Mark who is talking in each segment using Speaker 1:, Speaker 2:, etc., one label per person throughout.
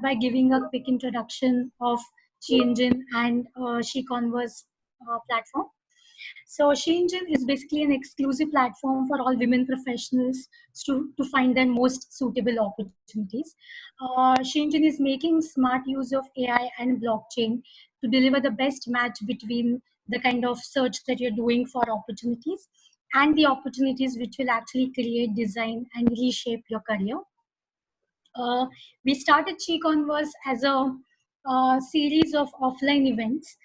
Speaker 1: by giving a quick introduction of SheEngine and SheConverse platform. So SheEngine is basically an exclusive platform for all women professionals to find their most suitable opportunities. SheEngine is making smart use of AI and blockchain to deliver the best match between the kind of search that you're doing for opportunities and the opportunities which will actually create, design, and reshape your career. We started SheConverse as a series of offline events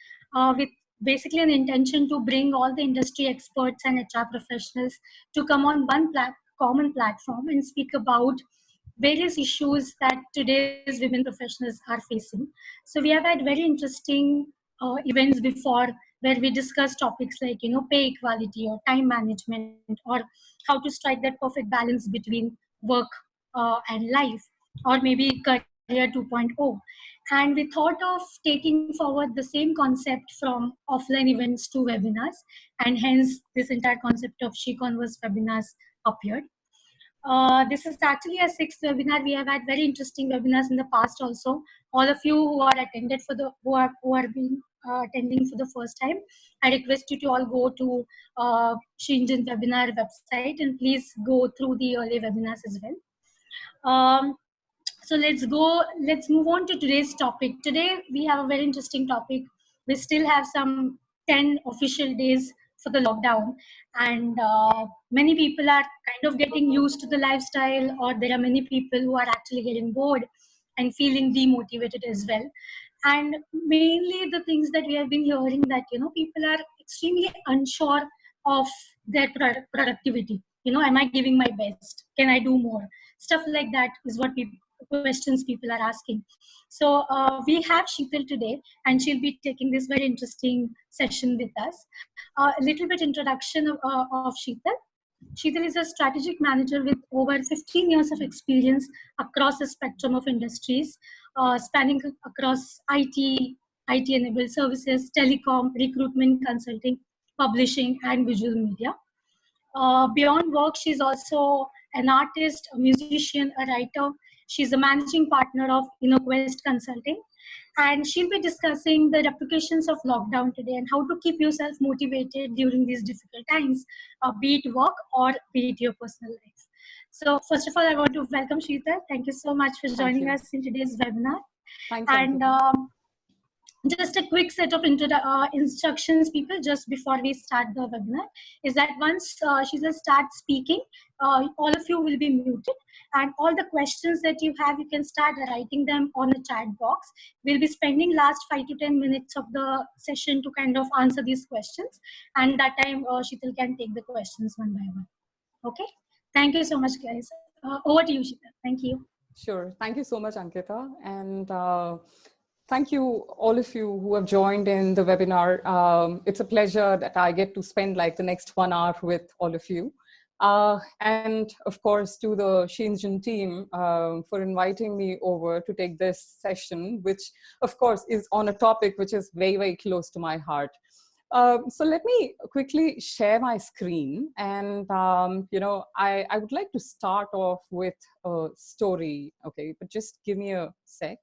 Speaker 1: with basically an intention to bring all the industry experts and HR professionals to come on one common platform and speak about various issues that today's women professionals are facing. So we have had very interesting events before where we discuss topics like pay equality or time management or how to strike that perfect balance between work and life, or maybe career 2.0. And we thought of taking forward the same concept from offline events to webinars, and hence this entire concept of SheConverse webinars appeared. This is actually a sixth webinar. We have had very interesting webinars in the past also. All of you who are attended for the who are being attending for the first time, I request you to all go to SheEngine webinar website and please go through the early webinars as well. So let's move on to today's topic. Today we have a very interesting topic. We still have some 10 official days for the lockdown, and many people are kind of getting used to the lifestyle, or there are many people who are actually getting bored and feeling demotivated as well. And mainly the things that we have been hearing, that people are extremely unsure of their productivity. Am I giving my best? Can I do more? Stuff like that is what questions people are asking. So we have Sheetal today, and she'll be taking this very interesting session with us. A little bit introduction of Sheetal. Sheetal is a strategic manager with over 15 years of experience across a spectrum of industries, spanning across IT-enabled services, telecom, recruitment, consulting, publishing, and visual media. Beyond work, she's also an artist, a musician, a writer. She's a managing partner of innoquest Consulting, and she'll be discussing the repercussions of lockdown today and how to keep yourself motivated during these difficult times, be it work or be it your personal life. So first of all, I want to welcome Sheetal. Thank you so much for joining us in today's webinar.
Speaker 2: Thanks,
Speaker 1: and just a quick set of instructions, people, just before we start the webinar, is that once Sheetal starts speaking, all of you will be muted, and all the questions that you have, you can start writing them on the chat box. We'll be spending last 5 to 10 minutes of the session to kind of answer these questions, and that time Sheetal can take the questions one by one. Okay, thank you so much, guys. Over to you, Sheetal. Thank you.
Speaker 2: Sure. Thank you so much, Ankita. And thank you, all of you who have joined in the webinar. It's a pleasure that I get to spend like the next 1 hour with all of you. And of course, to the SheEngine team for inviting me over to take this session, which of course is on a topic which is very, very close to my heart. So let me quickly share my screen, and I would like to start off with a story, okay, but just give me a sec.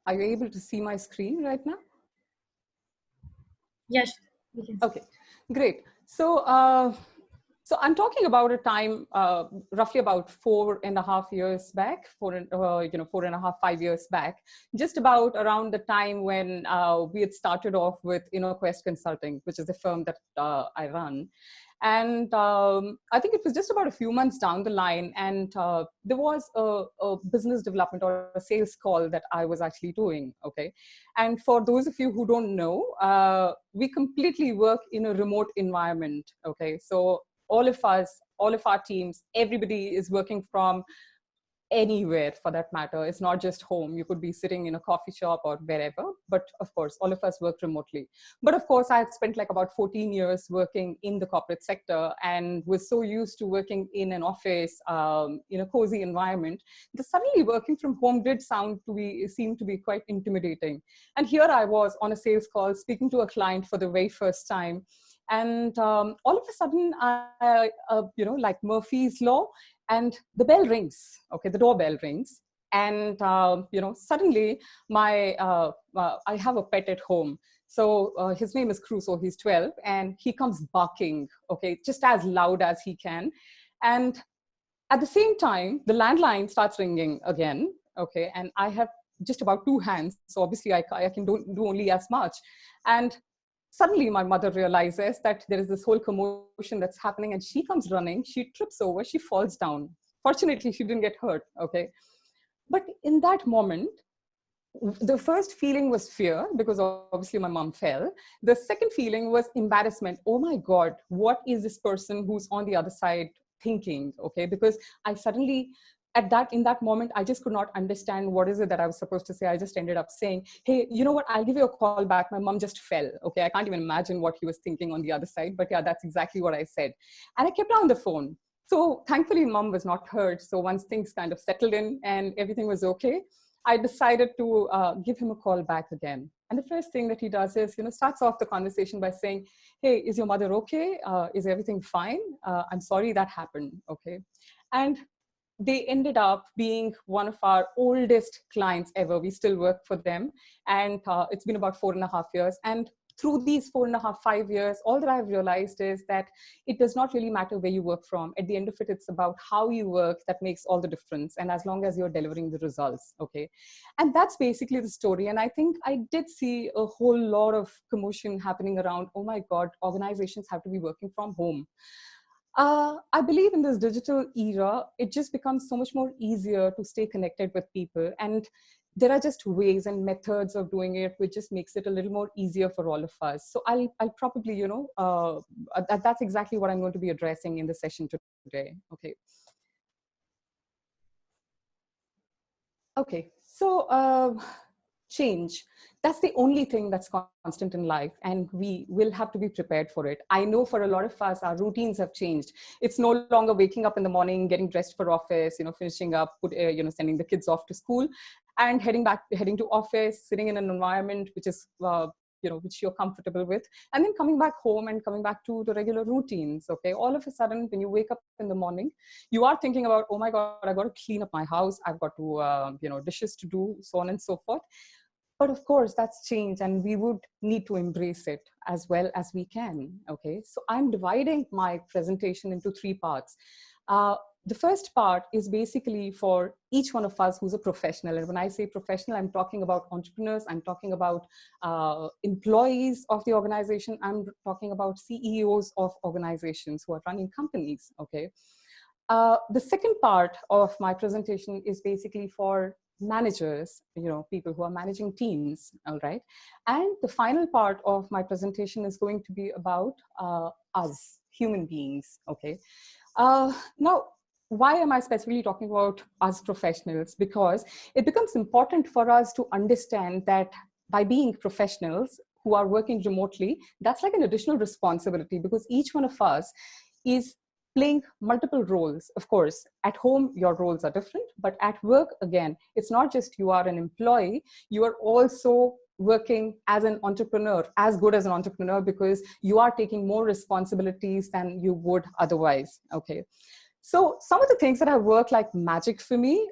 Speaker 2: Are you able to see my screen right now?
Speaker 1: Yes.
Speaker 2: Okay, great. So, so I'm talking about a time roughly about 4.5 years back, 4.5, 5 years back, just about around the time when we had started off with innoquest Consulting, which is the firm that I run. And I think it was just about a few months down the line, and there was a business development or a sales call that I was actually doing, okay? And for those of you who don't know, we completely work in a remote environment, okay? So all of us, all of our teams, everybody is working from anywhere for that matter. It's not just home. You could be sitting in a coffee shop or wherever, but of course, all of us work remotely. But of course, I had spent like about 14 years working in the corporate sector and was so used to working in an office, in a cozy environment, that suddenly working from home did seem to be quite intimidating. And here I was on a sales call speaking to a client for the very first time. And all of a sudden, like Murphy's Law, and the bell rings, okay, the doorbell rings. And, suddenly I have a pet at home. So his name is Crusoe, he's 12, and he comes barking, okay, just as loud as he can. And at the same time, the landline starts ringing again, okay, and I have just about two hands, so obviously I can do only as much. And suddenly my mother realizes that there is this whole commotion that's happening, and she comes running, she trips over, she falls down. Fortunately, she didn't get hurt, okay. But in that moment, the first feeling was fear, because obviously my mom fell. The second feeling was embarrassment. Oh my God, what is this person who's on the other side thinking? Okay, because I suddenly, in that moment, I just could not understand what is it that I was supposed to say. I just ended up saying, hey, you know what, I'll give you a call back, my mom just fell. Okay, I can't even imagine what he was thinking on the other side, but yeah, that's exactly what I said. And I kept on the phone. So thankfully mom was not hurt. So once things kind of settled in and everything was okay, I decided to give him a call back again. And the first thing that he does is, starts off the conversation by saying, hey, is your mother okay? Is everything fine? I'm sorry that happened, okay? And they ended up being one of our oldest clients ever. We still work for them. And it's been about 4.5 years. And through these 4.5, 5 years, all that I've realized is that it does not really matter where you work from. At the end of it, it's about how you work that makes all the difference. And as long as you're delivering the results, okay? And that's basically the story. And I think I did see a whole lot of commotion happening around, oh my God, organizations have to be working from home. I believe in this digital era, it just becomes so much more easier to stay connected with people. And there are just ways and methods of doing it, which just makes it a little more easier for all of us. So I'll probably, that's exactly what I'm going to be addressing in the session today. Okay. Okay. So change, that's the only thing that's constant in life, and we will have to be prepared for it. I know for a lot of us, our routines have changed. It's no longer waking up in the morning, getting dressed for office, finishing up, sending the kids off to school, and heading to office, sitting in an environment which is which you're comfortable with, and then coming back home and coming back to the regular routines. Okay, all of a sudden, when you wake up in the morning, you are thinking about, oh my God, I got to clean up my house, I've got to dishes to do, so on and so forth. But of course, that's change, and we would need to embrace it as well as we can. Okay, so I'm dividing my presentation into three parts. The first part is basically for each one of us who's a professional. And when I say professional, I'm talking about entrepreneurs, I'm talking about employees of the organization, I'm talking about CEOs of organizations who are running companies. Okay. The second part of my presentation is basically for managers, people who are managing teams, all right? And the final part of my presentation is going to be about us, human beings, okay? Now, why am I specifically talking about us professionals? Because it becomes important for us to understand that by being professionals who are working remotely, that's like an additional responsibility, because each one of us is playing multiple roles. Of course, at home, your roles are different, but at work, again, it's not just you are an employee, you are also working as an entrepreneur, as good as an entrepreneur, because you are taking more responsibilities than you would otherwise, okay? So some of the things that have worked like magic for me,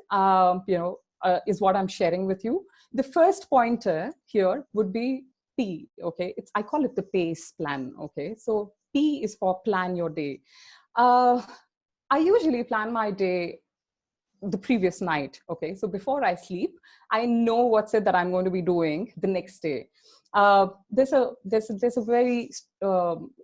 Speaker 2: is what I'm sharing with you. The first pointer here would be P, okay? I call it the PACE plan, okay? So P is for plan your day. I usually plan my day the previous night. Okay, so before I sleep, I know what's it that I'm going to be doing the next day. There's a very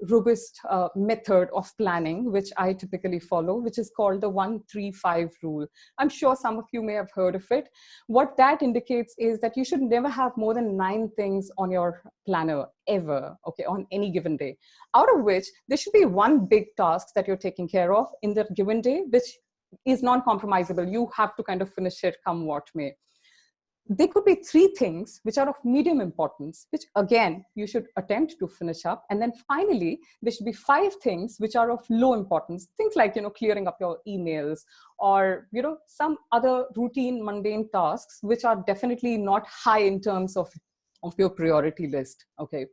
Speaker 2: robust method of planning which I typically follow, which is called the 1-3-5 rule. I'm sure some of you may have heard of it. What that indicates is that you should never have more than 9 things on your planner ever, okay, on any given day, out of which there should be one big task that you're taking care of in the given day, which is non-compromisable. You have to kind of finish it come what may. There could be 3 things which are of medium importance, which again, you should attempt to finish up. And then finally, there should be 5 things which are of low importance. Things like, clearing up your emails, or, some other routine, mundane tasks, which are definitely not high in terms of your priority list. Okay.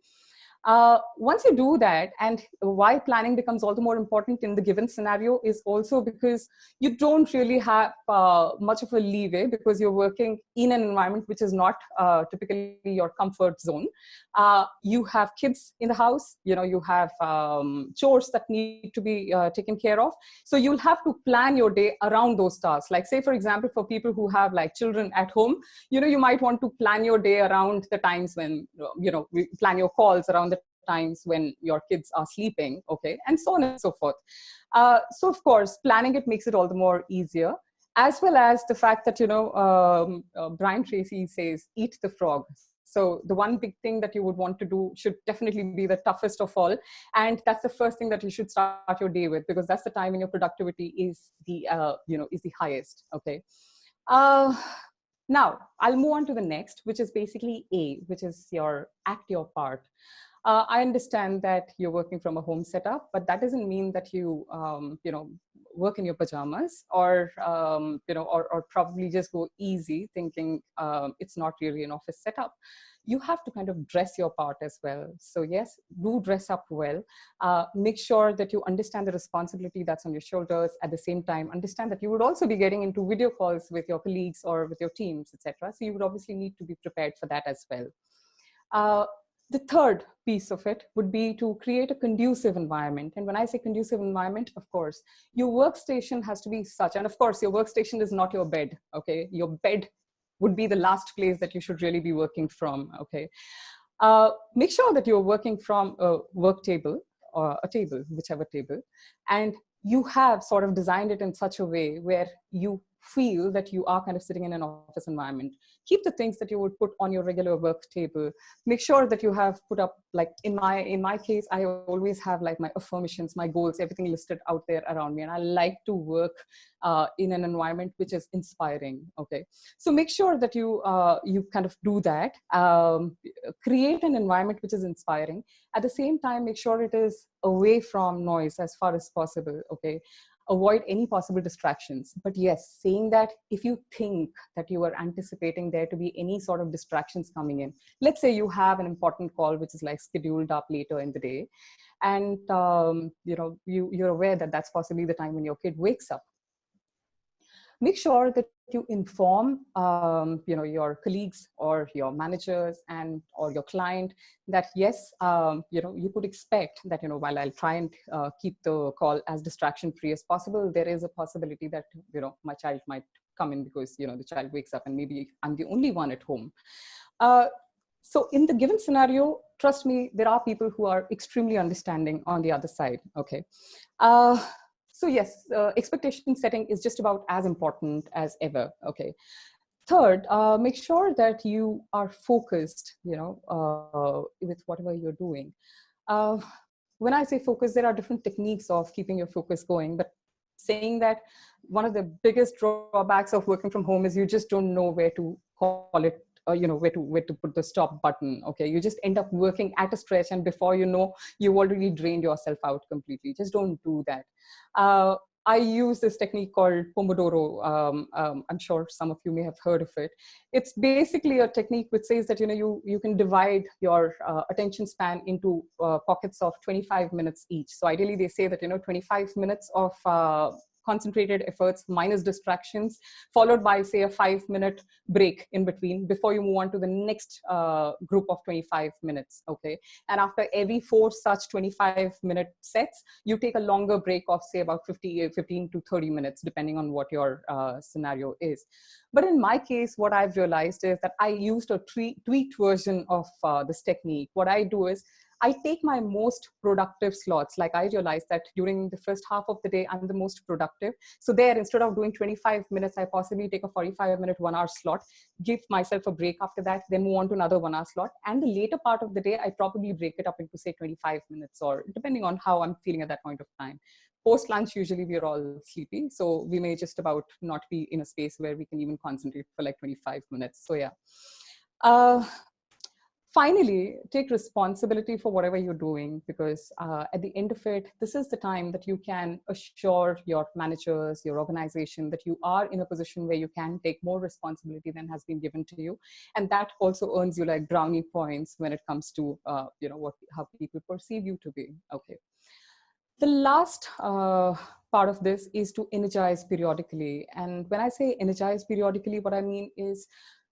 Speaker 2: Once you do that, and why planning becomes all the more important in the given scenario is also because you don't really have much of a leeway, because you're working in an environment which is not typically your comfort zone. You have kids in the house, you have chores that need to be taken care of. So you'll have to plan your day around those tasks. Like, say, for example, for people who have like children at home, you might want to plan your day around the times when, we plan your calls around the times when your kids are sleeping, okay, and so on and so forth. So of course, planning it makes it all the more easier, as well as the fact that, Brian Tracy says, eat the frog. So the one big thing that you would want to do should definitely be the toughest of all. And that's the first thing that you should start your day with, because that's the time when your productivity is the highest, okay? Now, I'll move on to the next, which is basically A, which is your act your part. I understand that you're working from a home setup, but that doesn't mean that you, work in your pajamas, or, or probably just go easy thinking it's not really an office setup. You have to kind of dress your part as well. So yes, do dress up well. Make sure that you understand the responsibility that's on your shoulders. At the same time, understand that you would also be getting into video calls with your colleagues or with your teams, etc. So you would obviously need to be prepared for that as well. The third piece of it would be to create a conducive environment. And when I say conducive environment, of course, your workstation has to be such, and of course, your workstation is not your bed, okay? Your bed would be the last place that you should really be working from, okay? Make sure that you're working from a work table or a table, whichever table, and you have sort of designed it in such a way where you feel that you are kind of sitting in an office environment. Keep the things that you would put on your regular work table. Make sure that you have put up, like in my case, I always have like my affirmations, my goals, everything listed out there around me. And I like to work in an environment which is inspiring, okay? So make sure that you kind of do that. Create an environment which is inspiring. At the same time, make sure it is away from noise as far as possible, okay? Avoid any possible distractions. But yes, saying that, if you think that you are anticipating there to be any sort of distractions coming in, let's say you have an important call which is like scheduled up later in the day, and you're aware that that's possibly the time when your kid wakes up. Make sure that you inform your colleagues or your managers and or your client that yes, you could expect that while I'll try and keep the call as distraction free as possible, there is a possibility that my child might come in because the child wakes up and maybe I'm the only one at home. So in the given scenario, trust me, there are people who are extremely understanding on the other side, okay? So yes, expectation setting is just about as important as ever, okay? Third, make sure that you are focused, with whatever you're doing. When I say focus, there are different techniques of keeping your focus going, but saying that one of the biggest drawbacks of working from home is you just don't know where to call it, where to put the stop button, okay? You just end up working at a stretch, and before you know, you've already drained yourself out completely. Just don't do that. I use this technique called Pomodoro. I'm sure some of you may have heard of it. It's basically a technique which says that you can divide your attention span into pockets of 25 minutes each. So ideally, they say that 25 minutes of concentrated efforts minus distractions, followed by say a 5-minute break in between before you move on to the next group of 25 minutes, okay? And after every 4 such 25-minute sets, you take a longer break of say about 15 to 30 minutes, depending on what your scenario is. But in my case, what I've realized is that I used a tweaked version of this technique. What I do is I take my most productive slots. Like I realized that during the first half of the day, I'm the most productive. So there, instead of doing 25 minutes, I possibly take a 45-minute 1-hour slot, give myself a break after that, then move on to another 1-hour slot. And the later part of the day, I probably break it up into say 25 minutes, or depending on how I'm feeling at that point of time. Post lunch, usually we're all sleepy. So we may just about not be in a space where we can even concentrate for like 25 minutes. So yeah. Finally, take responsibility for whatever you're doing, because at the end of it, this is the time that you can assure your managers, your organization, that you are in a position where you can take more responsibility than has been given to you. And that also earns you like brownie points when it comes to, how people perceive you to be. Okay. The last part of this is to energize periodically. And when I say energize periodically, what I mean is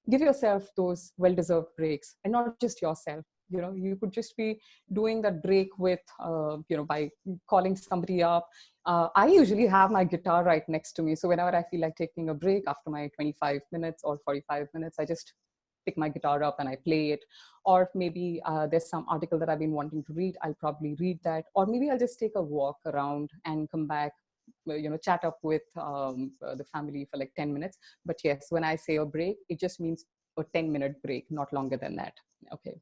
Speaker 2: give yourself those well-deserved breaks, and not just yourself. You could just be doing that break with, by calling somebody up. I usually have my guitar right next to me. So whenever I feel like taking a break after my 25 minutes or 45 minutes, I just pick my guitar up and I play it. Or maybe there's some article that I've been wanting to read, I'll probably read that. Or maybe I'll just take a walk around and come back, chat up with the family for like 10 minutes. But yes, when I say a break, it just means a 10-minute break, not longer than that. Okay.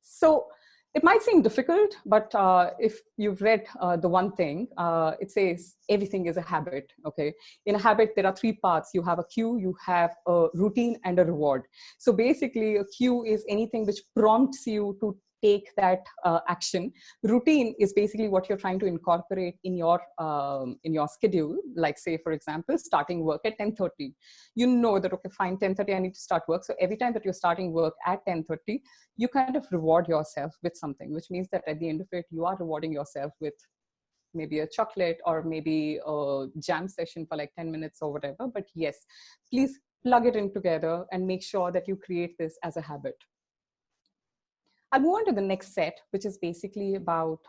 Speaker 2: So it might seem difficult, but if you've read the one thing, it says everything is a habit. Okay. In a habit, there are three parts. You have a cue, you have a routine, and a reward. So basically, a cue is anything which prompts you to take that action. Routine is basically what you're trying to incorporate in your schedule. Like, say, for example, starting work at 10:30. You know that, okay, fine, 10:30, I need to start work. So every time that you're starting work at 10:30, you kind of reward yourself with something, which means that at the end of it, you are rewarding yourself with maybe a chocolate or maybe a jam session for like 10 minutes or whatever. But yes, please plug it in together and make sure that you create this as a habit. I'll move on to the next set, which is basically about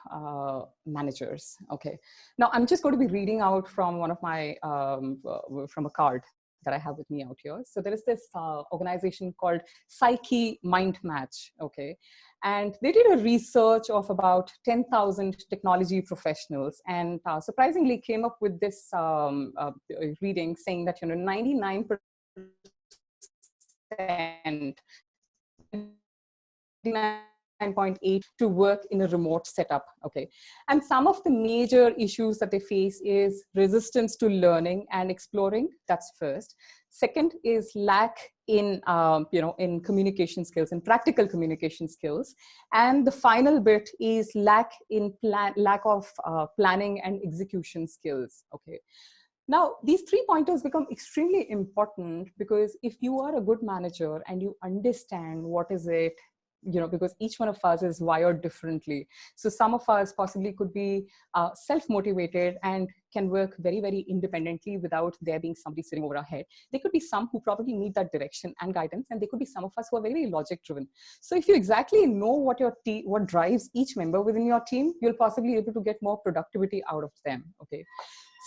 Speaker 2: managers. Okay. Now, I'm just going to be reading out from one of my, from a card that I have with me out here. So there is this organization called Psyche Mind Match. Okay. And they did a research of about 10,000 technology professionals, and surprisingly came up with this reading saying that, 99% to work in a remote setup. Okay. And some of the major issues that they face is resistance to learning and exploring. That's first. Second is lack in, in communication skills and practical communication skills. And the final bit is lack of planning and execution skills. Okay. Now, these 3 pointers become extremely important, because if you are a good manager and you understand what is it, because each one of us is wired differently. So some of us possibly could be self-motivated and can work very, very independently without there being somebody sitting over our head. There could be some who probably need that direction and guidance, and there could be some of us who are very, very logic-driven. So if you exactly know what drives each member within your team, you'll possibly be able to get more productivity out of them. Okay.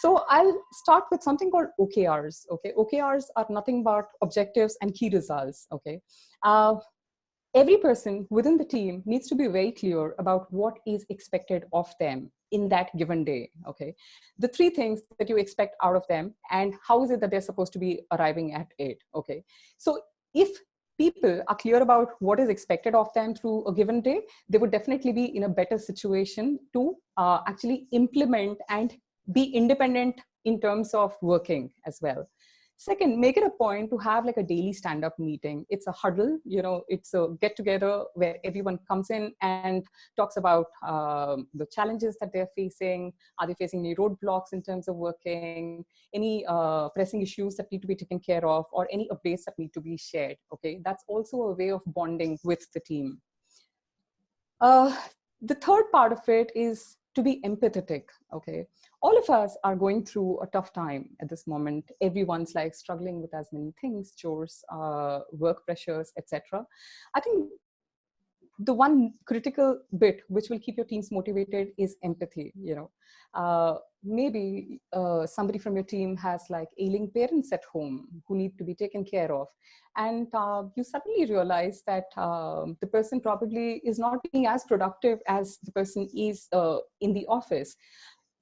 Speaker 2: So I'll start with something called OKRs. Okay, OKRs are nothing but objectives and key results. Okay, every person within the team needs to be very clear about what is expected of them in that given day. Okay, the 3 things that you expect out of them, and how is it that they're supposed to be arriving at it. Okay, so if people are clear about what is expected of them through a given day, they would definitely be in a better situation to actually implement and be independent in terms of working as well. Second, make it a point to have like a daily stand-up meeting. It's a huddle, it's a get-together where everyone comes in and talks about the challenges that they're facing. Are they facing any roadblocks in terms of working, any pressing issues that need to be taken care of, or any updates that need to be shared. Okay, that's also a way of bonding with the team. The third part of it is to be empathetic. Okay, all of us are going through a tough time at this moment. Everyone's like struggling with as many things, chores, work pressures, etc. I think the one critical bit which will keep your teams motivated is empathy. Maybe somebody from your team has like ailing parents at home who need to be taken care of, and you suddenly realize that the person probably is not being as productive as the person is in the office.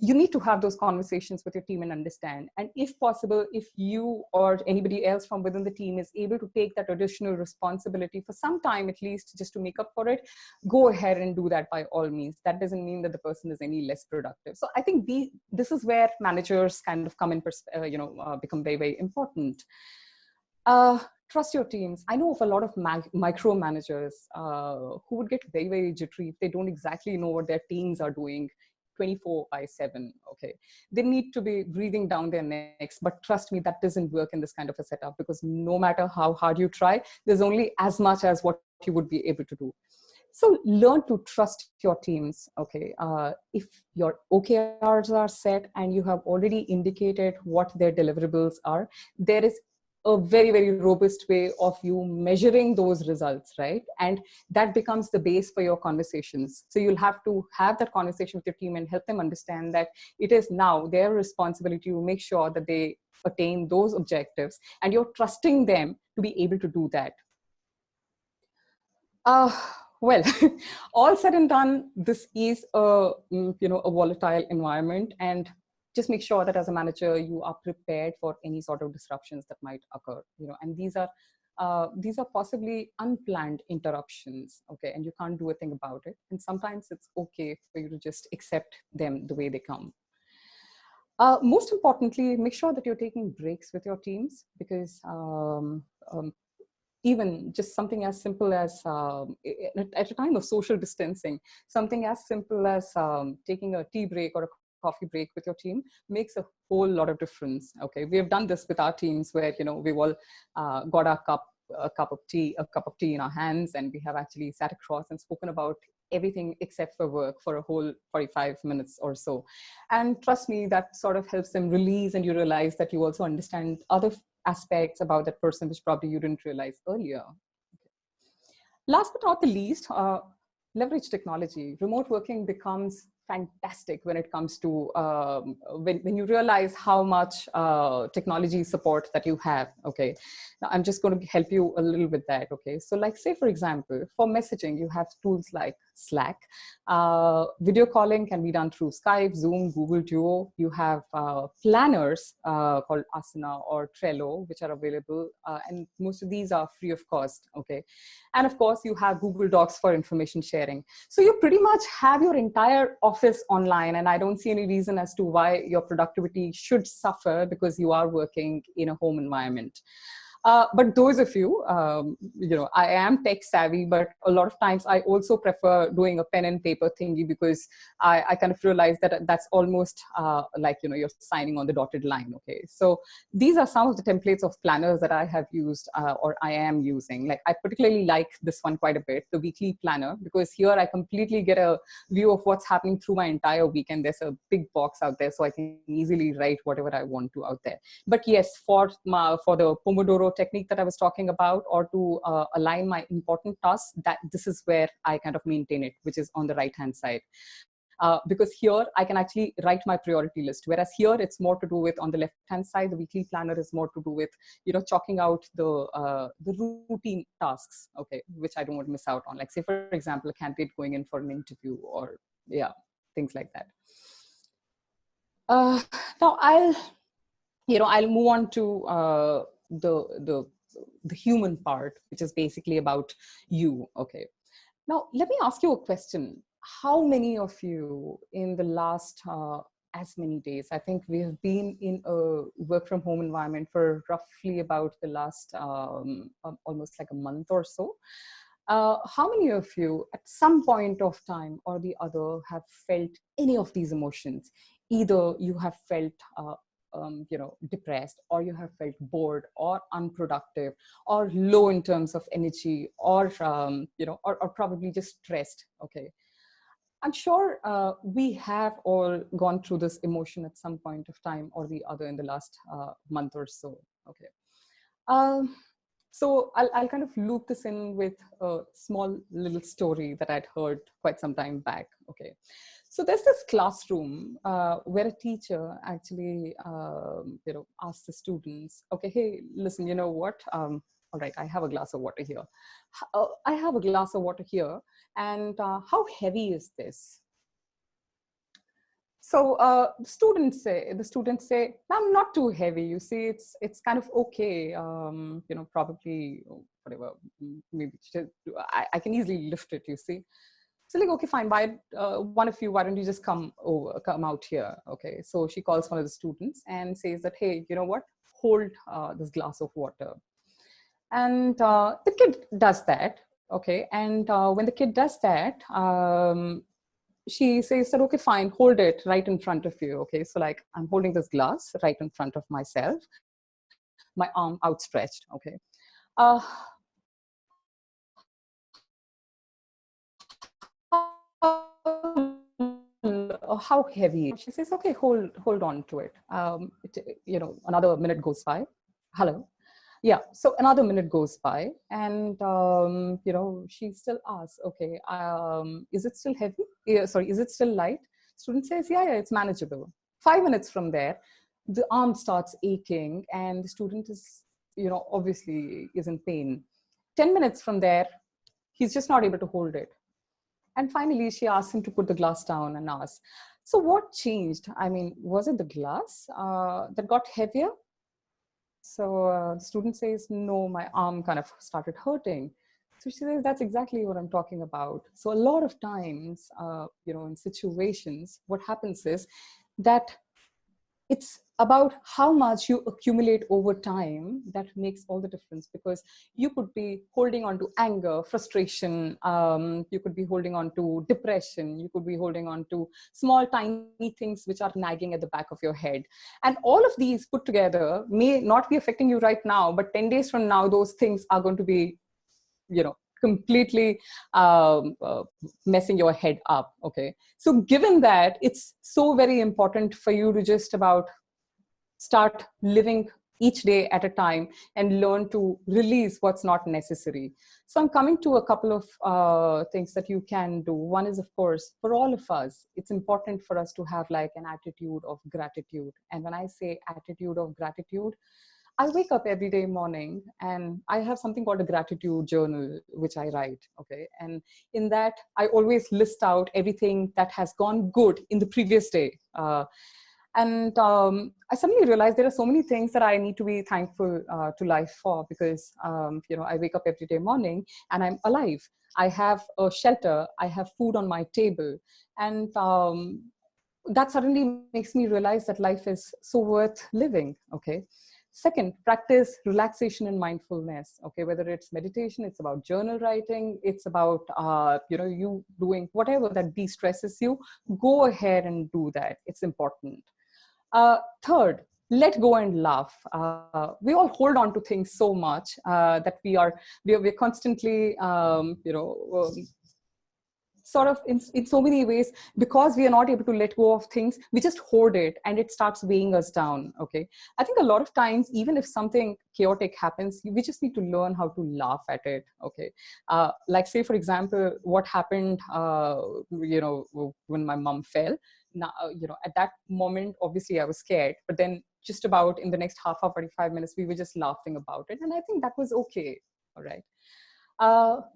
Speaker 2: You need to have those conversations with your team and understand. And if possible, if you or anybody else from within the team is able to take that additional responsibility for some time, at least just to make up for it, go ahead and do that by all means. That doesn't mean that the person is any less productive. So I think this is where managers kind of come in, become very, very important. trust your teams. I know of a lot of micromanagers who would get very, very jittery if they don't exactly know what their teams are doing 24/7. Okay, they need to be breathing down their necks, but trust me, that doesn't work in this kind of a setup, because no matter how hard you try, there's only as much as what you would be able to do. So learn to trust your teams. Okay, if your OKRs are set and you have already indicated what their deliverables are, there is a very, very robust way of you measuring those results, right? And that becomes the base for your conversations. So you'll have to have that conversation with your team and help them understand that it is now their responsibility to make sure that they attain those objectives, and you're trusting them to be able to do that. Uh, well, all said and done, this is a volatile environment, and just make sure that as a manager you are prepared for any sort of disruptions that might occur. And these are possibly unplanned interruptions. Okay, and you can't do a thing about it. And sometimes it's okay for you to just accept them the way they come. Most importantly, make sure that you're taking breaks with your teams, because even just something as simple as at a time of social distancing, something as simple as taking a tea break or a coffee break with your team makes a whole lot of difference. Okay, we have done this with our teams where we've all got a cup of tea in our hands, and we have actually sat across and spoken about everything except for work for a whole 45 minutes or so. And trust me, that sort of helps them release, and you realize that you also understand other aspects about that person which probably you didn't realize earlier. Last but not the least, leverage technology. Remote working becomes fantastic when it comes to when you realize how much technology support that you have. Okay, now I'm just going to help you a little with that. Okay, so like, say for example, for messaging, you have tools like Slack. Video calling can be done through Skype, Zoom, Google Duo. You have planners called Asana or Trello, which are available, and most of these are free of cost. Okay, and of course you have Google Docs for information sharing. So you pretty much have your entire office online, and I don't see any reason as to why your productivity should suffer because you are working in a home environment. But those of you, I am tech savvy, but a lot of times I also prefer doing a pen and paper thingy, because I kind of realize that that's almost like, you're signing on the dotted line. Okay, so these are some of the templates of planners that I have used or I am using. Like, I particularly like this one quite a bit, the weekly planner, because here I completely get a view of what's happening through my entire week, and there's a big box out there, so I can easily write whatever I want to out there. But yes, for the Pomodoro technique that I was talking about, or to align my important tasks, that this is where I kind of maintain it, which is on the right hand side. Because here I can actually write my priority list, whereas here it's more to do with, on the left hand side, the weekly planner is more to do with chalking out the routine tasks, okay, which I don't want to miss out on, like, say for example, a candidate going in for an interview, or things like that. Now I'll move on to the human part, which is basically about you. Okay, now let me ask you a question. How many of you in the last as many days, I think we have been in a work from home environment for roughly about the last almost like a month or so. How many of you at some point of time or the other have felt any of these emotions? Either you have felt depressed, or you have felt bored or unproductive or low in terms of energy, or or probably just stressed. Okay, I'm sure we have all gone through this emotion at some point of time or the other in the last month or so. Okay, so I'll kind of loop this in with a small little story that I'd heard quite some time back. Okay, so there's this classroom where a teacher actually, asked the students, okay, hey, listen, you know what? All right, I have a glass of water here. I have a glass of water here. And how heavy is this? So the students say, I'm not too heavy. You see, it's kind of okay. Probably whatever. Maybe I can easily lift it. You see. So like, okay, fine. One of you, why don't you just come out here? Okay. So she calls one of the students and says that, hey, you know what? Hold this glass of water. And the kid does that, okay? And when the kid does that, she says that, okay, fine, hold it right in front of you. Okay, so like I'm holding this glass right in front of myself, my arm outstretched. Okay, uh, how heavy? She says, okay, hold on to it. Another minute goes by. Hello. Yeah, so another minute goes by, and she still asks, okay, is it still heavy? Yeah, sorry, is it still light? Student says, yeah, it's manageable. 5 minutes from there, the arm starts aching, and the student is, obviously is in pain. 10 minutes from there, he's just not able to hold it. And finally, she asks him to put the glass down and asks, so what changed? I mean, was it the glass that got heavier? So the student says, no, my arm kind of started hurting. So she says, that's exactly what I'm talking about. So a lot of times, in situations, what happens is that it's about how much you accumulate over time that makes all the difference, because you could be holding on to anger, frustration, you could be holding on to depression, you could be holding on to small tiny things which are nagging at the back of your head, and all of these put together may not be affecting you right now, but 10 days from now those things are going to be completely messing your head up. Okay, so given that, it's so very important for you to just about start living each day at a time and learn to release what's not necessary. So I'm coming to a couple of things that you can do. One is, of course, for all of us, it's important for us to have like an attitude of gratitude. And when I say attitude of gratitude, I wake up every day morning and I have something called a gratitude journal, which I write. Okay. And in that, I always list out everything that has gone good in the previous day. And I suddenly realized there are so many things that I need to be thankful to life for, because, I wake up every day morning and I'm alive. I have a shelter, I have food on my table. And that suddenly makes me realize that life is so worth living. Okay. Second, practice relaxation and mindfulness. Okay, whether it's meditation, it's about journal writing, it's about you doing whatever that de-stresses you. Go ahead and do that. It's important. Third, let go and laugh. We all hold on to things so much that we're constantly sort of in so many ways, because we are not able to let go of things, we just hoard it and it starts weighing us down. Okay, I think a lot of times, even if something chaotic happens, we just need to learn how to laugh at it. Okay, like say for example, what happened when my mom fell. Now, at that moment, obviously I was scared, but then just about in the next half hour, 45 minutes, we were just laughing about it, and I think that was okay. All right.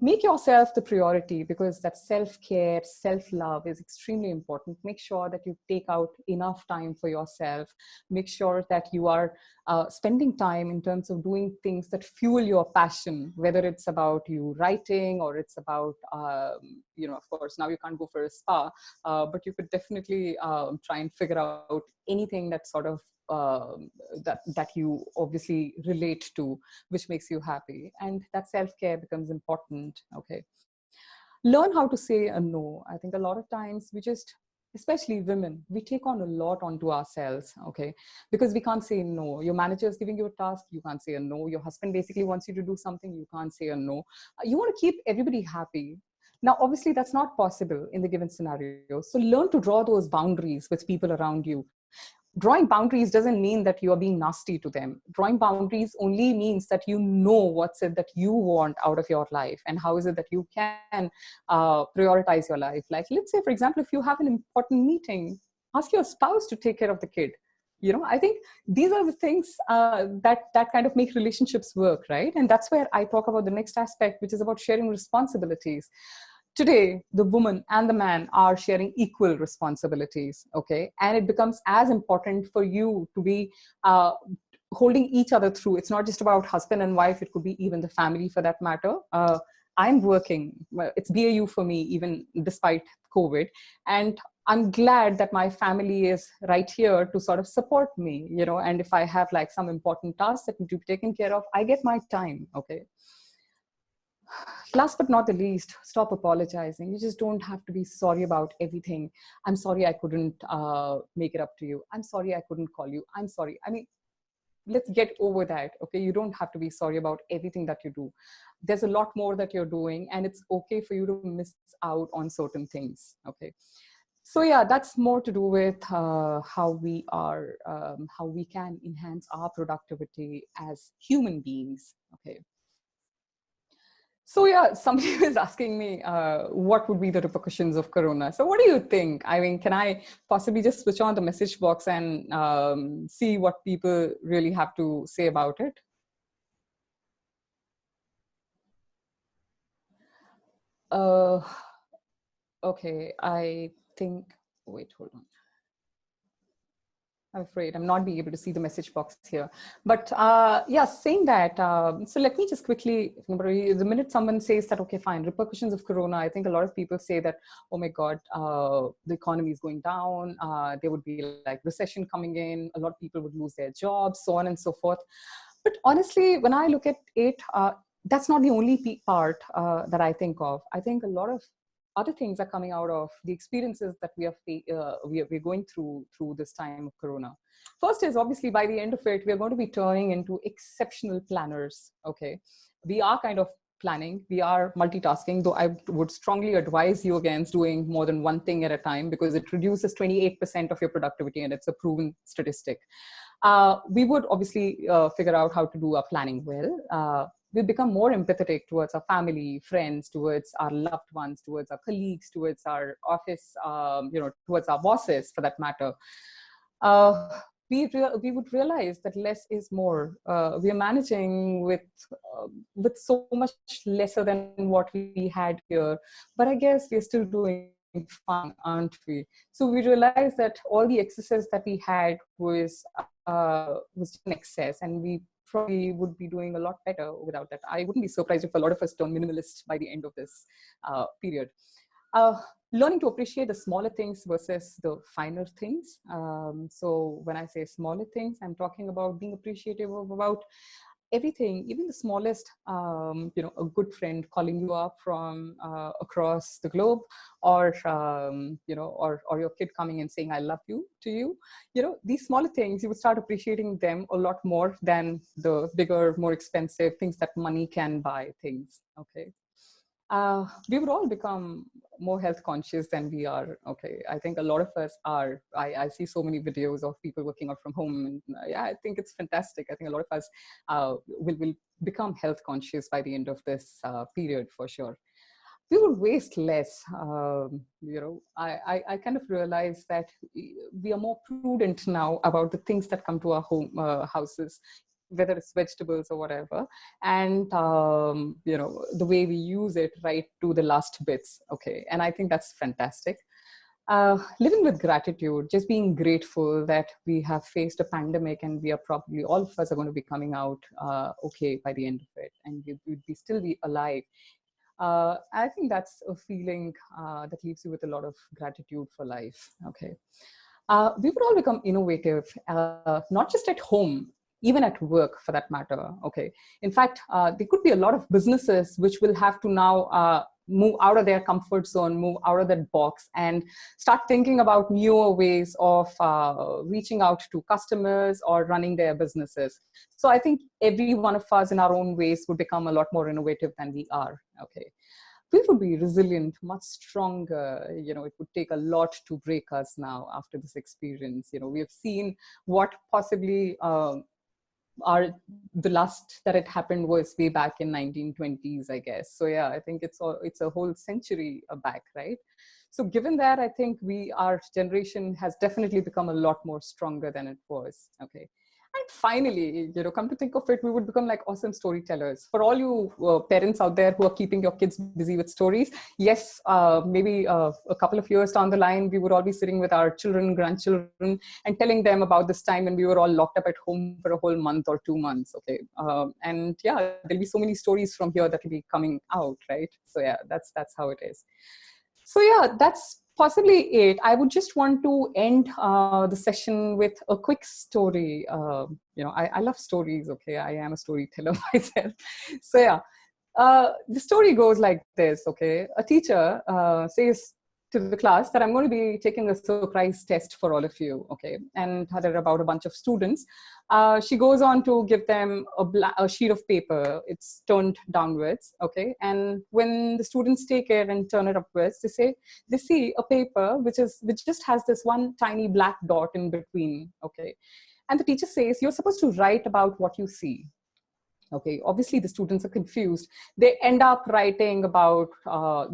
Speaker 2: Make yourself the priority, because that self-care, self-love is extremely important. Make sure that you take out enough time for yourself. Make sure that you are spending time in terms of doing things that fuel your passion, whether it's about you writing or it's about, of course, now you can't go for a spa, but you could definitely try and figure out anything that sort of that you obviously relate to, which makes you happy, and that self-care becomes important. Okay, learn how to say a no. I think a lot of times we just, especially women, we take on a lot onto ourselves. Okay, because we can't say no. Your manager is giving you a task, you can't say a no. Your husband basically wants you to do something, you can't say a no. You want to keep everybody happy. Now, obviously, that's not possible in the given scenario. So learn to draw those boundaries with people around you. Drawing boundaries doesn't mean that you are being nasty to them. Drawing boundaries only means that you know what's it that you want out of your life, and how is it that you can prioritize your life. Like, let's say, for example, if you have an important meeting, ask your spouse to take care of the kid. I think these are the things that kind of make relationships work, right? And that's where I talk about the next aspect, which is about sharing responsibilities. Today, the woman and the man are sharing equal responsibilities. Okay, and it becomes as important for you to be holding each other through. It's not just about husband and wife, it could be even the family for that matter. I'm working, it's BAU for me, even despite COVID. And I'm glad that my family is right here to sort of support me, and if I have like some important tasks that need to be taken care of, I get my time. Okay. Last but not the least, stop apologizing. You just don't have to be sorry about everything. I'm sorry I couldn't make it up to you. I'm sorry I couldn't call you. I'm sorry. I mean, let's get over that. Okay. You don't have to be sorry about everything that you do. There's a lot more that you're doing, and it's okay for you to miss out on certain things. Okay. So yeah, that's more to do with how we can enhance our productivity as human beings. Okay. So yeah, somebody was asking me what would be the repercussions of Corona. So what do you think? I mean, can I possibly just switch on the message box and see what people really have to say about it? Uh, okay, I think, wait, hold on. I'm afraid I'm not being able to see the message box here. But yeah, saying that, so let me just quickly, the minute someone says that, okay, fine, repercussions of Corona, I think a lot of people say that, oh my God, the economy is going down, there would be like recession coming in, a lot of people would lose their jobs, so on and so forth. But honestly, when I look at it, that's not the only part that I think of. I think a lot of other things are coming out of the experiences that we're going through this time of Corona. First is obviously by the end of it, we're going to be turning into exceptional planners. Okay, we are kind of planning, we are multitasking, though I would strongly advise you against doing more than one thing at a time, because it reduces 28% of your productivity, and it's a proven statistic. We would obviously figure out how to do our planning well. We become more empathetic towards our family, friends, towards our loved ones, towards our colleagues, towards our office, towards our bosses, for that matter. We would realize that less is more. We are managing with so much lesser than what we had here, but I guess we're still doing fine, aren't we? So we realized that all the excesses that we had was an excess, and we probably would be doing a lot better without that. I wouldn't be surprised if a lot of us turn minimalist by the end of this period. Uh, Learning to appreciate the smaller things versus the finer things. So when I say smaller things, I'm talking about being appreciative of about everything, even the smallest, a good friend calling you up from across the globe, or or your kid coming and saying "I love you" to you. These smaller things, you would start appreciating them a lot more than the bigger, more expensive things that money can buy. Things, okay. We would all become more health conscious than we are. Okay, I think a lot of us are. I see so many videos of people working out from home, and yeah, I think it's fantastic. I think a lot of us will become health conscious by the end of this period, for sure. We would waste less. I kind of realize that we are more prudent now about the things that come to our houses, whether it's vegetables or whatever, and the way we use it right to the last bits. Okay, and I think that's fantastic. Living with gratitude, just being grateful that we have faced a pandemic, and we are probably, all of us are going to be coming out okay by the end of it, and we'd still be alive. I think that's a feeling that leaves you with a lot of gratitude for life. Okay. We would all become innovative, not just at home, even at work for that matter. Okay. In fact, there could be a lot of businesses which will have to now move out of their comfort zone, move out of that box, and start thinking about newer ways of reaching out to customers or running their businesses. So I think every one of us in our own ways would become a lot more innovative than we are. Okay. We would be resilient, much stronger. It would take a lot to break us now after this experience. We have seen what possibly the last that it happened was way back in 1920s, I guess. So yeah, I think it's a whole century back, right? So given that, I think our generation has definitely become a lot more stronger than it was. Okay. And finally, come to think of it, we would become like awesome storytellers. For all you parents out there who are keeping your kids busy with stories, yes, maybe a couple of years down the line, we would all be sitting with our children, grandchildren, and telling them about this time when we were all locked up at home for a whole month or 2 months. Okay, and yeah, there'll be so many stories from here that will be coming out, right? So yeah, that's how it is. So yeah, that's possibly it. I would just want to end the session with a quick story. I love stories. Okay, I am a storyteller myself. So yeah, the story goes like this. Okay, a teacher says to the class that I'm going to be taking a surprise test for all of you. Okay, and there are about a bunch of students. She goes on to give them a sheet of paper. It's turned downwards. Okay, and when the students take it and turn it upwards, they see a paper which just has this one tiny black dot in between. Okay, and the teacher says you're supposed to write about what you see. Okay, obviously the students are confused. They end up writing about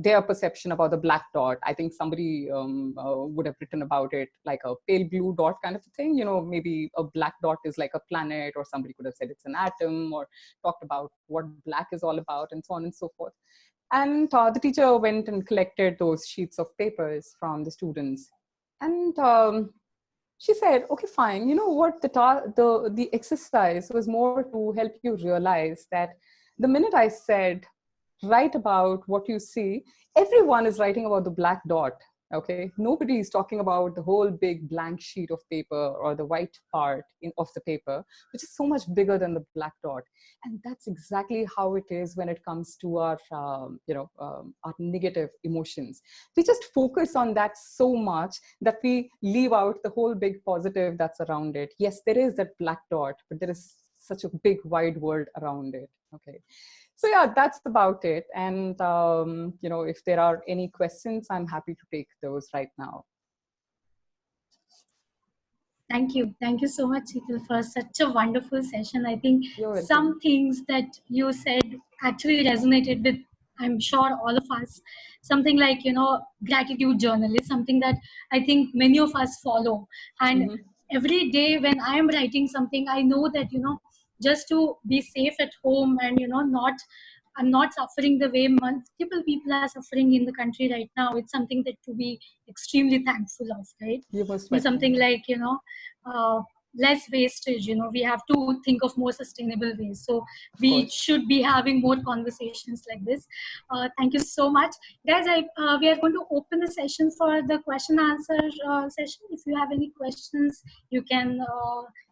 Speaker 2: their perception about the black dot. I think somebody would have written about it like a pale blue dot kind of a thing. Maybe a black dot is like a planet, or somebody could have said it's an atom, or talked about what black is all about, and so on and so forth. And the teacher went and collected those sheets of papers from the students. And she said, okay, fine. You know what? The exercise was more to help you realize that the minute I said, write about what you see, everyone is writing about the black dot. Okay, nobody is talking about the whole big blank sheet of paper or the white part of the paper, which is so much bigger than the black dot. And that's exactly how it is when it comes to our negative emotions. We just focus on that so much that we leave out the whole big positive that's around it. Yes, there is that black dot, but there is such a big wide world around it. Okay, so yeah, that's about it. And if there are any questions, I'm happy to take those right now.
Speaker 1: Thank you so much, Sheetal, for such a wonderful session. I think
Speaker 2: You're welcome.
Speaker 1: some things that you said actually resonated with, I'm sure, all of us. Something like, gratitude journal is something that I think many of us follow. And
Speaker 2: Mm-hmm.
Speaker 1: every day when I am writing something, I know that, just to be safe at home and, I'm not suffering the way multiple people are suffering in the country right now. It's something that to be extremely thankful of, right?
Speaker 2: You're most
Speaker 1: And something
Speaker 2: welcome.
Speaker 1: like, uh, less wastage, we have to think of more sustainable ways. So
Speaker 2: Of
Speaker 1: we
Speaker 2: course.
Speaker 1: should be having more conversations like this. Thank you so much, guys. We are going to open the session for the question answer session. If you have any questions, you can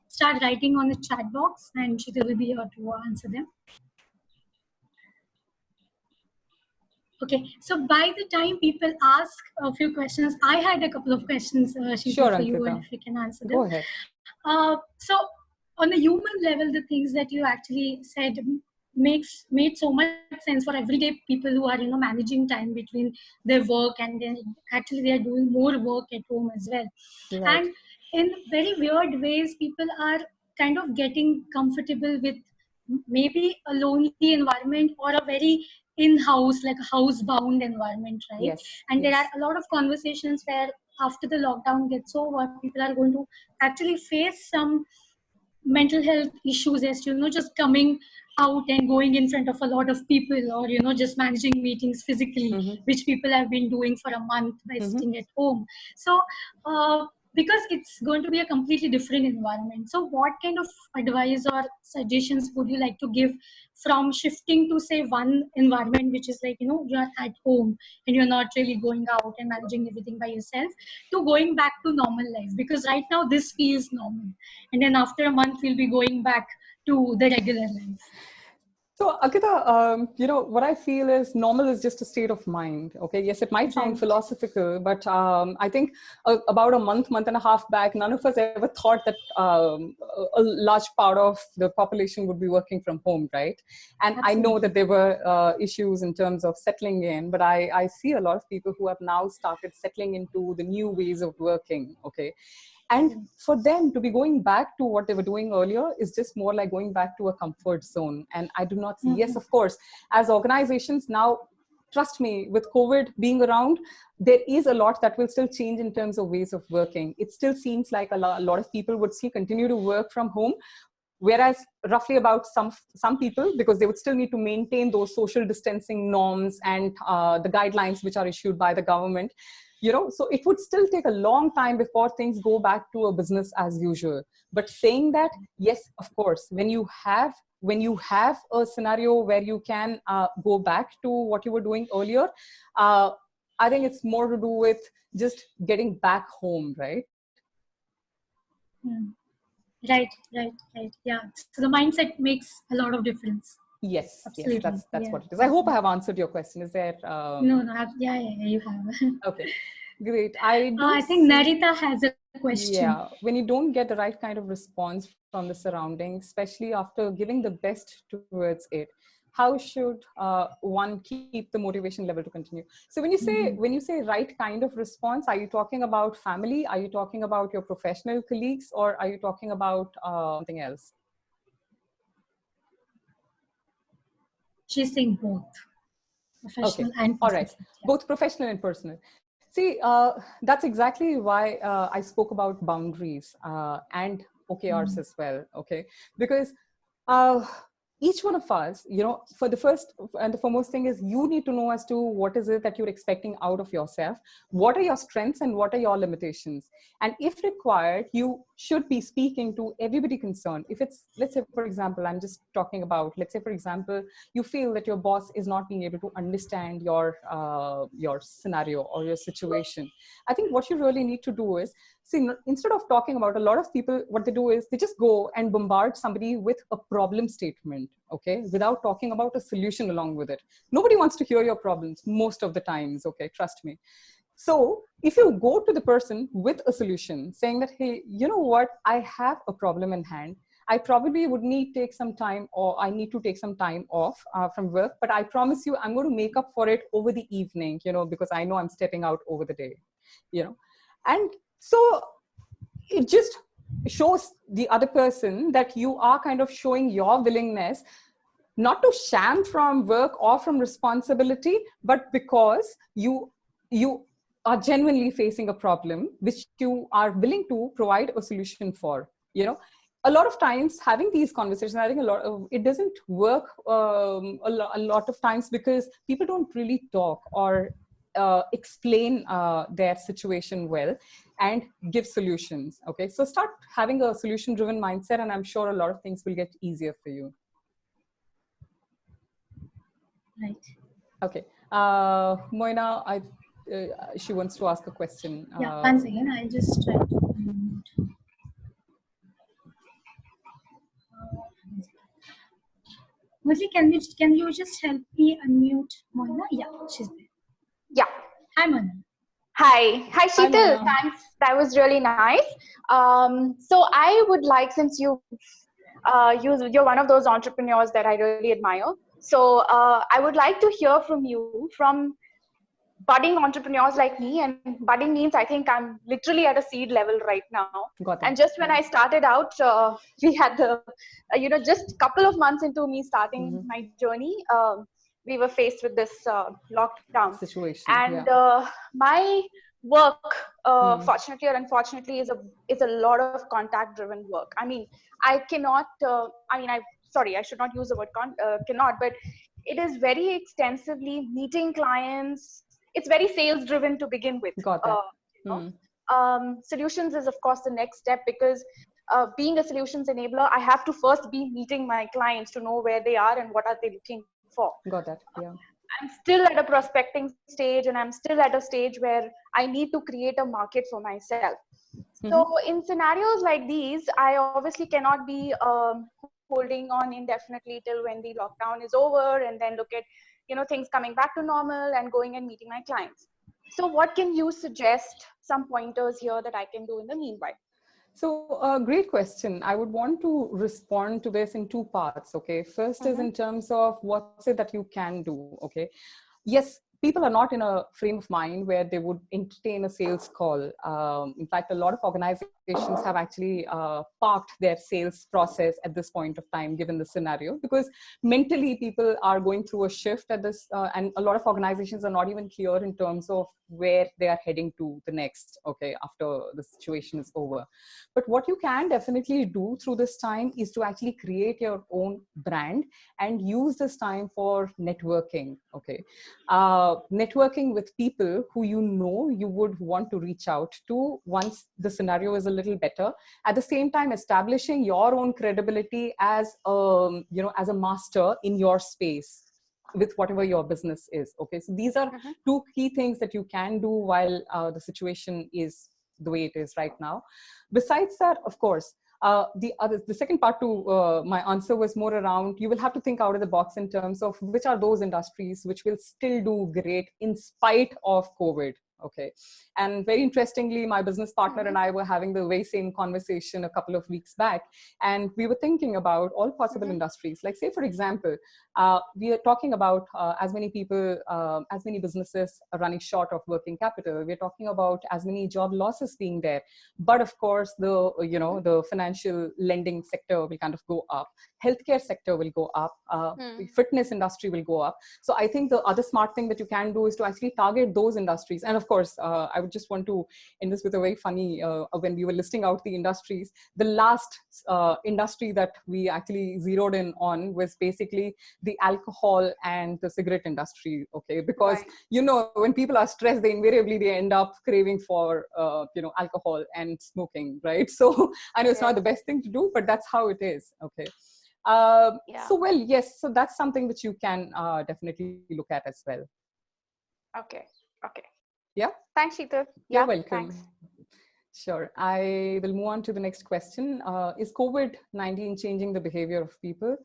Speaker 1: start writing on the chat box, and she will be here to answer them. Okay, so by the time people ask a few questions, I had a couple of questions, Sheetal,
Speaker 2: Sure,
Speaker 1: for you, and
Speaker 2: Ankita.
Speaker 1: if we can answer them.
Speaker 2: Go ahead.
Speaker 1: So, on a human level, the things that you actually said made so much sense for everyday people who are, managing time between their work, and then actually they are doing more work at home as well.
Speaker 2: Right.
Speaker 1: And in very weird ways, people are kind of getting comfortable with maybe a lonely environment or a very in-house, like a house-bound environment, right?
Speaker 2: Yes.
Speaker 1: And there are
Speaker 2: Yes.
Speaker 1: a lot of conversations where after the lockdown gets over, people are going to actually face some mental health issues, as just coming out and going in front of a lot of people, or just managing meetings physically,
Speaker 2: Mm-hmm.
Speaker 1: which people have been doing for a month by
Speaker 2: Mm-hmm.
Speaker 1: sitting at home. So because it's going to be a completely different environment, so what kind of advice or suggestions would you like to give from shifting to, say, one environment which is like, you're at home and you're not really going out and managing everything by yourself, to going back to normal life? Because right now this feels normal, and then after a month we'll be going back to the regular life.
Speaker 2: So, Akita, what I feel is normal is just a state of mind. Okay. Yes, it might sound
Speaker 1: Right.
Speaker 2: philosophical, but I think about a month and a half back, none of us ever thought that a large part of the population would be working from home, right? And I know that
Speaker 1: Absolutely.
Speaker 2: there were issues in terms of settling in, but I see a lot of people who have now started settling into the new ways of working. Okay. And for them to be going back to what they were doing earlier is just more like going back to a comfort zone. And I do not see, yes,
Speaker 1: Mhm.
Speaker 2: of course, as organizations now, trust me, with COVID being around, there is a lot that will still change in terms of ways of working. It still seems like a lot of people would still continue to work from home, whereas roughly about some people, because they would still need to maintain those social distancing norms and the guidelines which are issued by the government, so it would still take a long time before things go back to a business as usual. But saying that, yes, of course, when you have a scenario where you can go back to what you were doing earlier, uh, I think it's more to do with just getting back home, right?
Speaker 1: Hmm. Right. Yeah. So the mindset makes a lot of difference.
Speaker 2: Yes,
Speaker 1: Absolutely.
Speaker 2: that's
Speaker 1: Yeah.
Speaker 2: what it is. I hope I have answered your question. Is there
Speaker 1: No, no. Yeah, you have.
Speaker 2: okay, great. I don't
Speaker 1: I think
Speaker 2: see.
Speaker 1: Narita has a question.
Speaker 2: Yeah, when you don't get the right kind of response from the surroundings, especially after giving the best towards it, how should one keep the motivation level to continue? So
Speaker 1: Mhm.
Speaker 2: when you say right kind of response, are you talking about family? Are you talking about your professional colleagues, or are you talking about something else?
Speaker 1: She's saying both
Speaker 2: Okay,
Speaker 1: professional and
Speaker 2: all
Speaker 1: personal
Speaker 2: right,
Speaker 1: fit. Yeah.
Speaker 2: both professional and personal. See, that's exactly why I spoke about boundaries and OKRs
Speaker 1: Mm.
Speaker 2: as well. Okay, because uh, each one of us, for the first and the foremost thing is you need to know as to what is it that you're expecting out of yourself, what are your strengths and what are your limitations, and if required, you should be speaking to everybody concerned. If it's, let's say, for example, I'm just talking about, let's say, for example, you feel that your boss is not being able to understand your scenario or your situation. I think what you really need to do is, see, instead of talking about, a lot of people, what they do is they just go and bombard somebody with a problem statement, okay, without talking about a solution along with it. Nobody wants to hear your problems most of the times, okay, trust me. So if you go to the person with a solution saying that, hey, you know what, I have a problem in hand, I probably would need take some time, or I need to take some time off from work, but I promise you I'm going to make up for it over the evening, because I know I'm stepping out over the day, and so it just shows the other person that you are kind of showing your willingness not to sham from work or from responsibility, but because you are genuinely facing a problem which you are willing to provide a solution for. A lot of times having these conversations, I think a lot of it doesn't work a lot of times because people don't really talk or explain their situation well and give solutions. Okay, so start having a solution driven mindset, and I'm sure a lot of things will get easier for you.
Speaker 1: Right.
Speaker 2: Okay. Moina, she wants to ask a question.
Speaker 1: Yeah. Once again, I'll just try to unmute. Murli, can you just help me unmute Moina? Yeah, she's there.
Speaker 3: Yeah.
Speaker 1: Hi, Moina.
Speaker 3: Hi,
Speaker 2: Hi,
Speaker 3: Sheetal.
Speaker 2: Moina.
Speaker 3: Thanks. That was really nice. So I would like, since you're one of those entrepreneurs that I really admire. So I would like to hear from you, from budding entrepreneurs like me. And budding means I think I'm literally at a seed level right now.
Speaker 2: Got
Speaker 3: And
Speaker 2: that.
Speaker 3: just when
Speaker 2: Yeah.
Speaker 3: I started out, we had just a couple of months into me starting
Speaker 2: Mm-hmm.
Speaker 3: my journey, we were faced with this lockdown.
Speaker 2: Situation.
Speaker 3: And
Speaker 2: Yeah.
Speaker 3: my work,
Speaker 2: Mm.
Speaker 3: fortunately or unfortunately, is a lot of contact driven work. I mean, I cannot. Sorry, I should not use the word cannot, but it is very extensively meeting clients. It's very sales driven to begin with.
Speaker 2: Got
Speaker 3: Uh,
Speaker 2: that.
Speaker 3: you know,
Speaker 2: Mm.
Speaker 3: Solutions is of course the next step, because being a solutions enabler, I have to first be meeting my clients to know where they are and what are they looking for.
Speaker 2: Got that. Yeah.
Speaker 3: I'm still at a prospecting stage, and I'm still at a stage where I need to create a market for myself.
Speaker 2: Mm-hmm.
Speaker 3: So in scenarios like these, I obviously cannot be holding on indefinitely till when the lockdown is over, and then look at things coming back to normal and going and meeting my clients. So what can you suggest, some pointers here that I can do in the meanwhile?
Speaker 2: So, great question. I would want to respond to this in two parts. Okay. First is
Speaker 3: Mm-hmm.
Speaker 2: in terms of what's it that you can do. Okay. Yes, people are not in a frame of mind where they would entertain a sales call. In fact, a lot of organizations have actually parked their sales process at this point of time, given the scenario, because mentally people are going through a shift at this, and a lot of organizations are not even clear in terms of where they are heading to the next, okay, after the situation is over. But what you can definitely do through this time is to actually create your own brand and use this time for networking. Okay, networking with people who you would want to reach out to once the scenario is a little better. At the same time, establishing your own credibility as as a master in your space. with whatever your business is. Okay, so these are two key things that you can do while the situation is the way it is right now. Besides that, of course, the second part to my answer was more around, you will have to think out of the box in terms of which are those industries which will still do great in spite of COVID. Okay. And very interestingly, my business partner and I were having the very same conversation a couple of weeks back. And we were thinking about all possible industries. Like, say, for example, we are talking about as many people, as many businesses are running short of working capital. We're talking about as many job losses being there. But of course, the financial lending sector will kind of go up. Healthcare sector will go up. Fitness industry will go up. So I think the other smart thing that you can do is to actually target those industries. And of course, I would just want to end this with a very funny, when we were listing out the industries, the last industry that we actually zeroed in on was basically the alcohol and the cigarette industry. Okay, because when people are stressed, they end up craving for alcohol and smoking, right? So I know it's not the best thing to do, but that's how it is. Okay. So well, yes, so that's something which you can definitely look at as well.
Speaker 3: Okay.
Speaker 2: Yeah.
Speaker 3: Thanks, Sheetal.
Speaker 2: You're welcome.
Speaker 3: Thanks.
Speaker 2: Sure. I will move on to the next question. Is COVID-19 changing the behavior of people?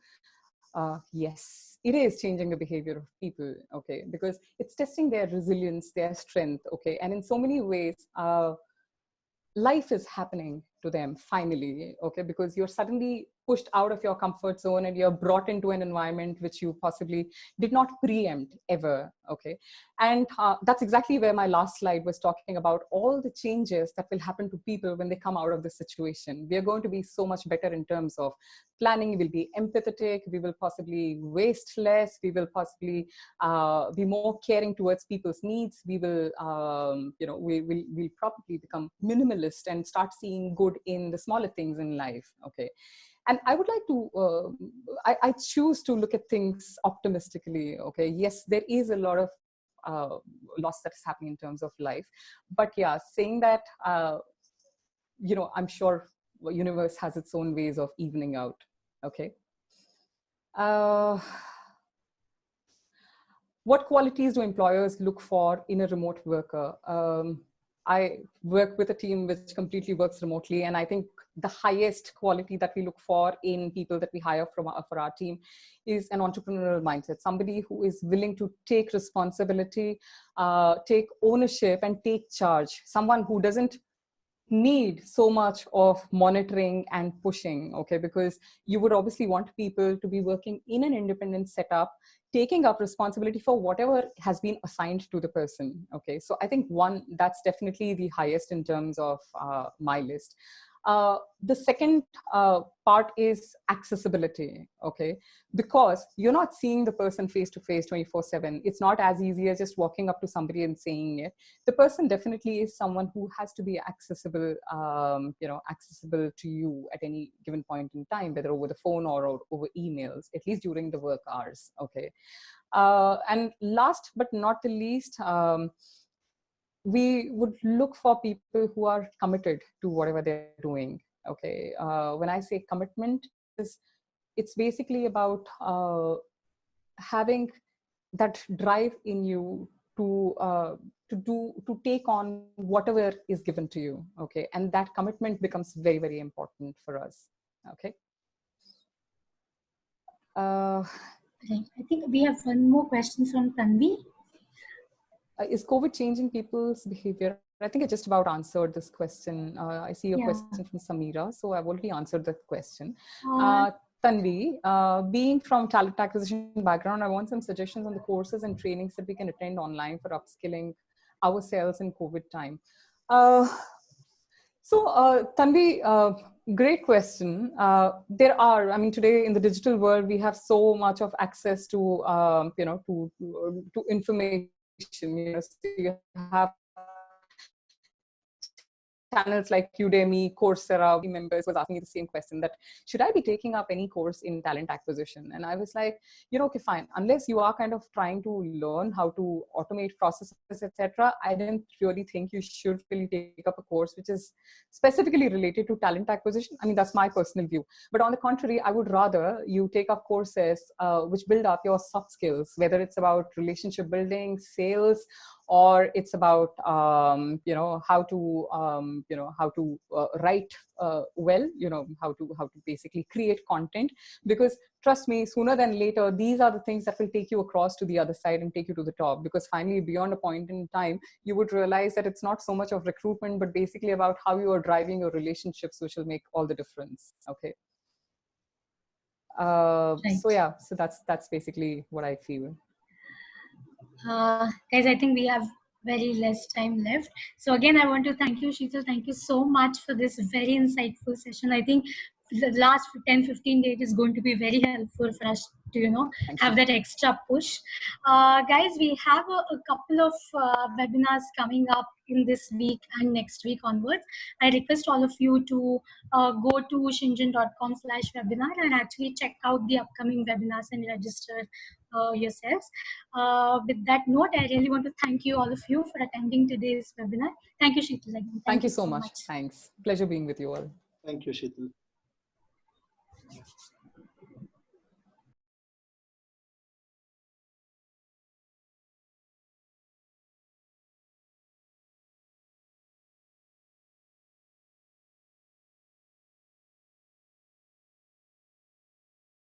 Speaker 2: Yes, it is changing the behavior of people. Okay, because it's testing their resilience, their strength. Okay, and in so many ways, life is happening to them finally. Okay, because you're suddenly pushed out of your comfort zone and you're brought into an environment which you possibly did not preempt ever. Okay, and that's exactly where my last slide was talking about all the changes that will happen to people when they come out of this situation. We are going to be so much better in terms of planning. We will be empathetic. We will possibly waste less. We will possibly be more caring towards people's needs. We will, we'll probably become minimalist and start seeing good in the smaller things in life. Okay. And I would like to, I choose to look at things optimistically. Okay. Yes, there is a lot of loss that is happening in terms of life. But yeah, saying that, I'm sure the universe has its own ways of evening out. Okay. What qualities do employers look for in a remote worker? I work with a team which completely works remotely, and I think the highest quality that we look for in people that we hire for our team is an entrepreneurial mindset, somebody who is willing to take responsibility, take ownership, and take charge, someone who doesn't need so much of monitoring and pushing. Okay, because you would obviously want people to be working in an independent setup, taking up responsibility for whatever has been assigned to the person. Okay, so I think that's definitely the highest in terms of my list. The second part is accessibility. Okay, because you're not seeing the person face to face 24/7. It's not as easy as just walking up to somebody and saying it. The person definitely is someone who has to be accessible, accessible to you at any given point in time, whether over the phone or over emails, at least during the work hours. Okay, and last but not the least, we would look for people who are committed to whatever they're doing. Okay, when I say commitment, it's basically about having that drive in you to take on whatever is given to you. Okay, and that commitment becomes very, very important for us. Okay.
Speaker 1: I think we have one more question from Tanvi.
Speaker 2: Is COVID changing people's behavior? I think I just about answered this question. I see a question from Samira, so I've already answered that question. Tanvi, being from talent acquisition background, I want some suggestions on the courses and trainings that we can attend online for upskilling ourselves in COVID time. Tanvi, great question. There are, I mean, today in the digital world, we have so much of access to, to information. So you have channels like Udemy, Coursera, members was asking me the same question, that should I be taking up any course in talent acquisition? And I was like, okay, fine. Unless you are kind of trying to learn how to automate processes, etc., I didn't really think you should really take up a course which is specifically related to talent acquisition. I mean, that's my personal view. But on the contrary, I would rather you take up courses which build up your soft skills, whether it's about relationship building, sales, or it's about how to write well, how to basically create content. Because trust me, sooner than later, these are the things that will take you across to the other side and take you to the top. Because finally, beyond a point in time, you would realize that it's not so much of recruitment, but basically about how you are driving your relationships, which will make all the difference. Okay.
Speaker 1: Right.
Speaker 2: So that's basically what I feel.
Speaker 1: Guys, I think we have very less time left. So again, I want to thank you, Sheetal. Thank you so much for this very insightful session. I think the last 10-15 days is going to be very helpful for us to have that extra push. Guys, we have a couple of webinars coming up in this week and next week onwards. I request all of you to go to shinjin.com/webinar and actually check out the upcoming webinars and register yourselves. With that note, I really want to thank you, all of you, for attending today's webinar. Thank you, Sheetal.
Speaker 2: Thank you so much. Thanks. Pleasure being with you all.
Speaker 4: Thank you, Sheetal.